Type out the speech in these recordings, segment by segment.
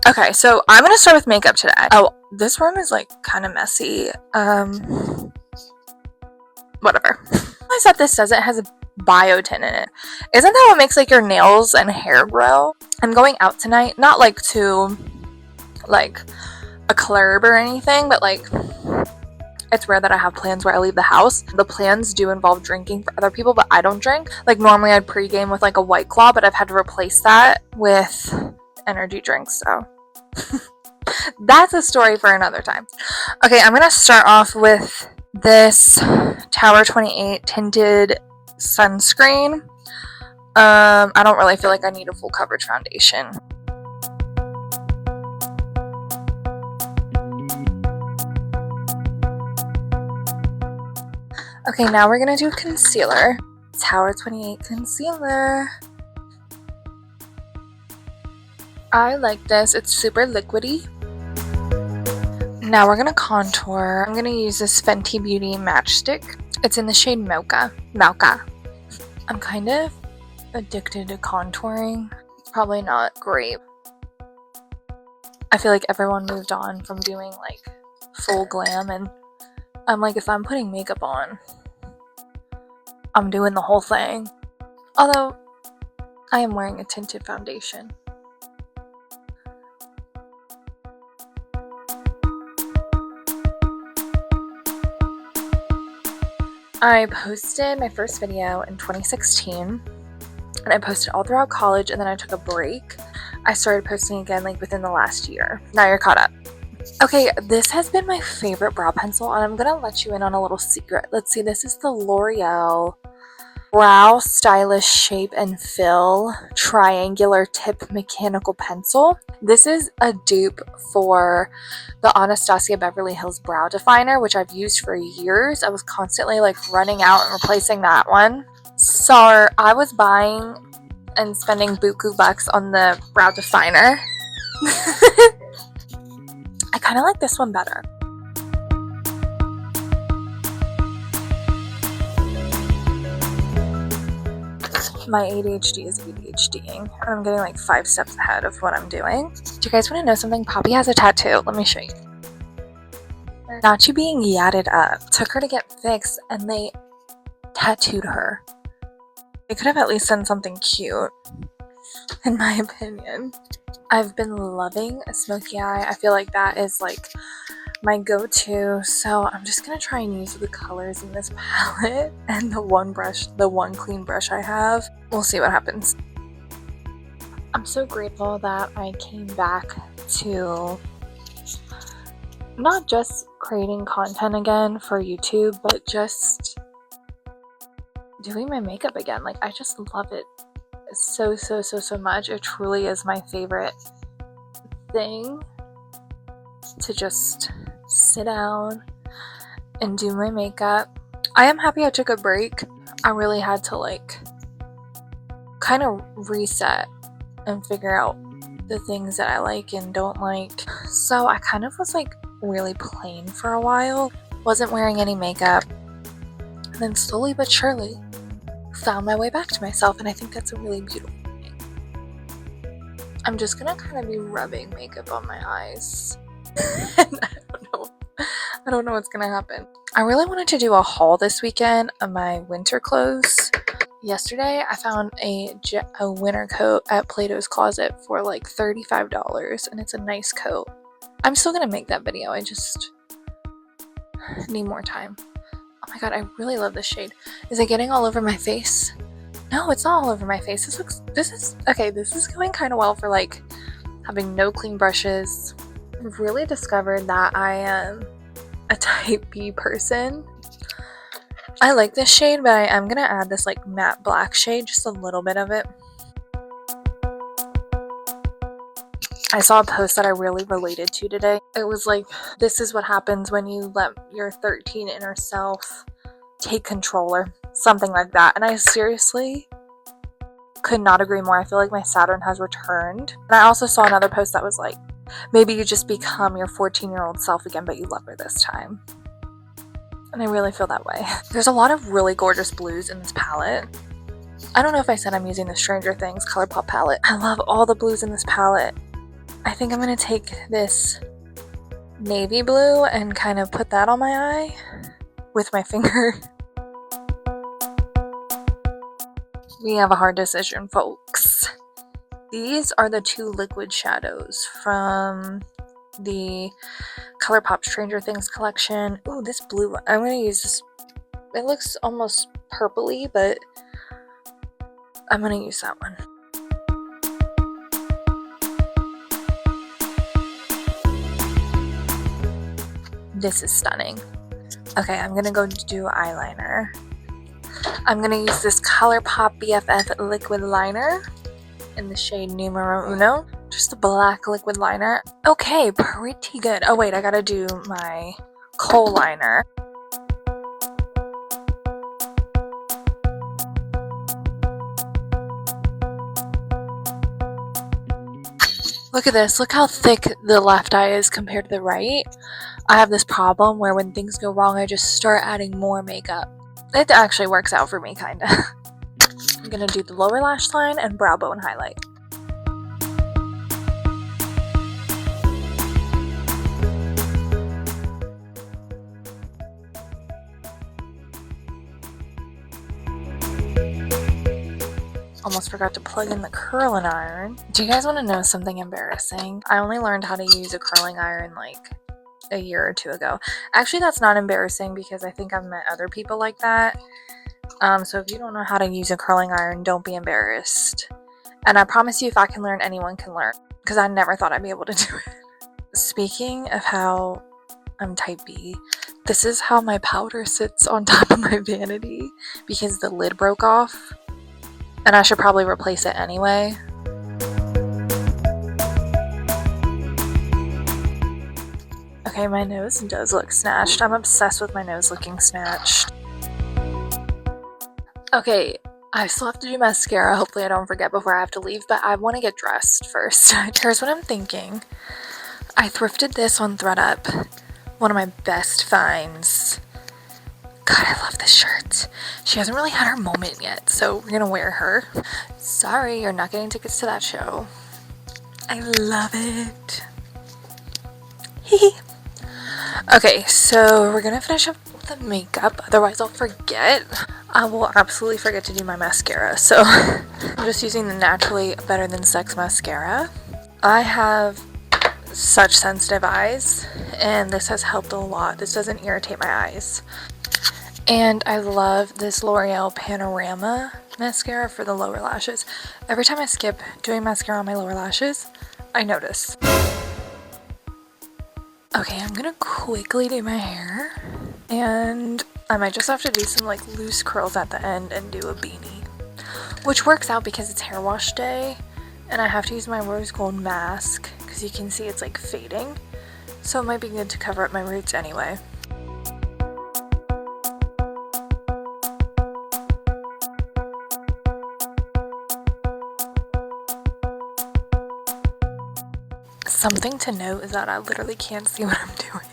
Okay, so I'm gonna start with makeup today. Oh, this room is like kind of messy. Whatever. I said this says it has a biotin in it. Isn't that what makes like your nails and hair grow? I'm going out tonight, not like to like a club or anything, but like it's rare that I have plans where I leave the house. The plans do involve drinking for other people, but I don't drink. Like normally I'd pregame with like a White Claw, but I've had to replace that with energy drinks, so that's a story for another time. Okay, I'm gonna start off with this Tower 28 tinted sunscreen. I don't really feel like I need a full coverage foundation. Okay, now we're gonna do concealer. Tower 28 concealer. I like this. It's super liquidy. Now we're gonna contour. I'm gonna use this Fenty Beauty matchstick. It's in the shade Mocha. I'm kind of addicted to contouring. It's probably not great. I feel like everyone moved on from doing like full glam, and I'm like, if I'm putting makeup on, I'm doing the whole thing. Although I am wearing a tinted foundation. I posted my first video in 2016, and I posted all throughout college, and then I took a break. I started posting again like within the last year. Now you're caught up. Okay, this has been my favorite brow pencil, and I'm gonna let you in on a little secret. Let's see, this is the L'Oreal Brow Stylish Shape and Fill Triangular Tip Mechanical Pencil. This is a dupe for the Anastasia Beverly Hills Brow Definer, which I've used for years. I was constantly like running out and replacing that one. So I was buying and spending buku bucks on the brow definer. I kind of like this one better. My ADHD is ADHDing, and I'm getting like 5 steps ahead of what I'm doing. Do you guys want to know something? Poppy has a tattoo. Let me show you. Not you being yadded up. Took her to get fixed, and they tattooed her. They could have at least done something cute, in my opinion. I've been loving a smoky eye. I feel like that is like my go-to, so I'm just gonna try and use the colors in this palette and the one clean brush I have. We'll see what happens. I'm so grateful that I came back to not just creating content again for YouTube, but just doing my makeup again. Like, I just love it so much. It truly is my favorite thing to just sit down and do my makeup. I am happy I took a break. I really had to like kind of reset and figure out the things that I like and don't like. So I kind of was like really plain for a while. Wasn't wearing any makeup. And then slowly but surely found my way back to myself, and I think that's a really beautiful thing. I'm just gonna kind of be rubbing makeup on my eyes. And I don't know what's gonna happen. I really wanted to do a haul this weekend of my winter clothes. Yesterday I found a winter coat at Plato's Closet for like $35, and it's a nice coat. I'm still gonna make that video. I just need more time. Oh my god, I really love this shade. Is it getting all over my face? No, it's not all over my face. This is going kind of well for like having no clean brushes. I've really discovered that I am a type B person. I like this shade, but I am gonna add this like matte black shade, just a little bit of it. I saw a post that I really related to today. It was like, this is what happens when you let your 13 inner self take control, or something like that. And I seriously could not agree more. I feel like my Saturn has returned. And I also saw another post that was like, maybe you just become your 14-year-old self again, but you love her this time. And I really feel that way. There's a lot of really gorgeous blues in this palette. I don't know if I said I'm using the Stranger Things ColourPop palette. I love all the blues in this palette. I think I'm going to take this navy blue and kind of put that on my eye with my finger. We have a hard decision, folks. These are the two liquid shadows from the ColourPop Stranger Things collection. Ooh, this blue one. I'm going to use this. It looks almost purpley, but I'm going to use that one. This is stunning. Okay, I'm going to go do eyeliner. I'm going to use this ColourPop BFF liquid liner in the shade Numero Uno. Just a black liquid liner. Okay, pretty good. Oh wait, I gotta do my kohl liner. Look at this. Look how thick the left eye is compared to the right. I have this problem where when things go wrong, I just start adding more makeup. It actually works out for me, kinda. I'm gonna do the lower lash line and brow bone highlight. Almost forgot to plug in the curling iron. Do you guys want to know something embarrassing? I only learned how to use a curling iron like a year or two ago. Actually, that's not embarrassing because I think I've met other people like that. So if you don't know how to use a curling iron, don't be embarrassed. And I promise you, if I can learn, anyone can learn. Because I never thought I'd be able to do it. Speaking of how I'm type B, this is how my powder sits on top of my vanity because the lid broke off. And I should probably replace it anyway. Okay, my nose does look snatched. I'm obsessed with my nose looking snatched. Okay, I still have to do mascara. Hopefully I don't forget before I have to leave, but I want to get dressed first. Here's what I'm thinking. I thrifted this on ThredUp. One of my best finds. God, I love this shirt. She hasn't really had her moment yet, so we're gonna wear her. Sorry, you're not getting tickets to that show. I love it. Okay, so we're gonna finish up the makeup, otherwise I'll forget. I will absolutely forget to do my mascara, so I'm just using the Naturally Better Than Sex mascara. I have such sensitive eyes, and this has helped a lot. This doesn't irritate my eyes. And I love this L'Oreal Panorama mascara for the lower lashes. Every time I skip doing mascara on my lower lashes, I notice. Okay, I'm gonna quickly do my hair. And I might just have to do some like loose curls at the end and do a beanie. Which works out because it's hair wash day. And I have to use my rose gold mask because you can see it's like fading. So it might be good to cover up my roots anyway. Something to note is that I literally can't see what I'm doing.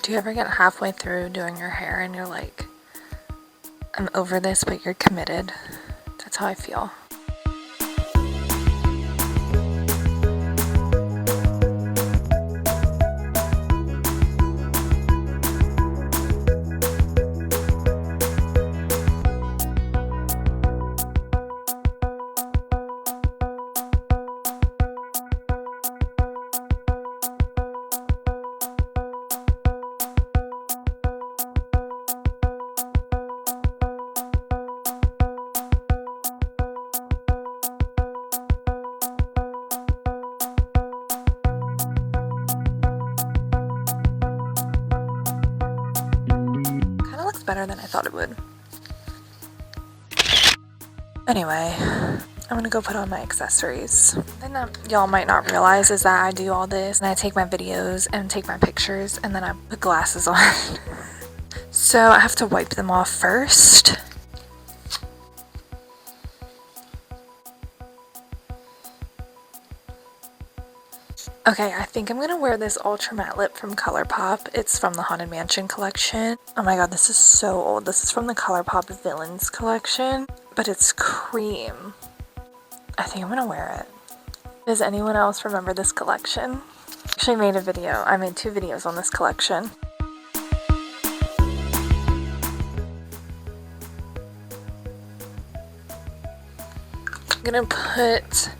Do you ever get halfway through doing your hair and you're like, I'm over this, but you're committed? That's how I feel. looks better than I thought it would. Anyway, I'm gonna go put on my accessories. And y'all might not realize is that I do all this and I take my videos and take my pictures and then I put glasses on. So I have to wipe them off first. Okay, I think I'm gonna wear this Ultra Matte Lip from ColourPop. It's from the Haunted Mansion collection. Oh my god, this is so old. This is from the ColourPop Villains collection, but it's cream. I think I'm gonna wear it. Does anyone else remember this collection? Actually made a video. I made 2 videos on this collection. I'm gonna put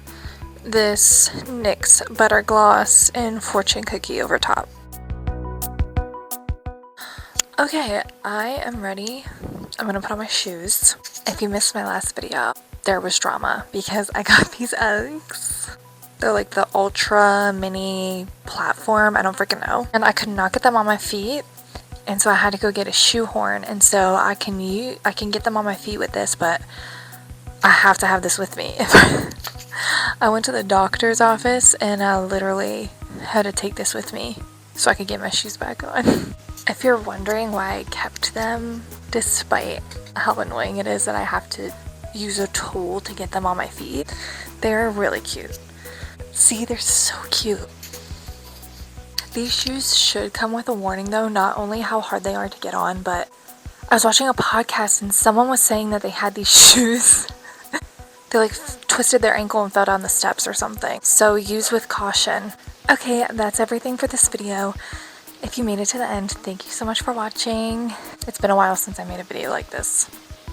this NYX Butter Gloss in Fortune Cookie over top. Okay, I am ready. I'm gonna put on my shoes. If you missed my last video, there was drama because I got these Uggs. They're like the ultra mini platform, I don't freaking know. And I could not get them on my feet. And so I had to go get a shoehorn. And so I can get them on my feet with this, but I have to have this with me. I went to the doctor's office and I literally had to take this with me so I could get my shoes back on. If you're wondering why I kept them, despite how annoying it is that I have to use a tool to get them on my feet, they're really cute. See, they're so cute. These shoes should come with a warning though, not only how hard they are to get on, but I was watching a podcast and someone was saying that they had these shoes. They like twisted their ankle and fell down the steps or something. So use with caution. Okay, that's everything for this video. If you made it to the end, thank you so much for watching. It's been a while since I made a video like this.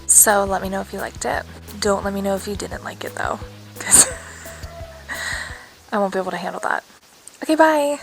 So let me know if you liked it. Don't let me know if you didn't like it though, because I won't be able to handle that. Okay, bye!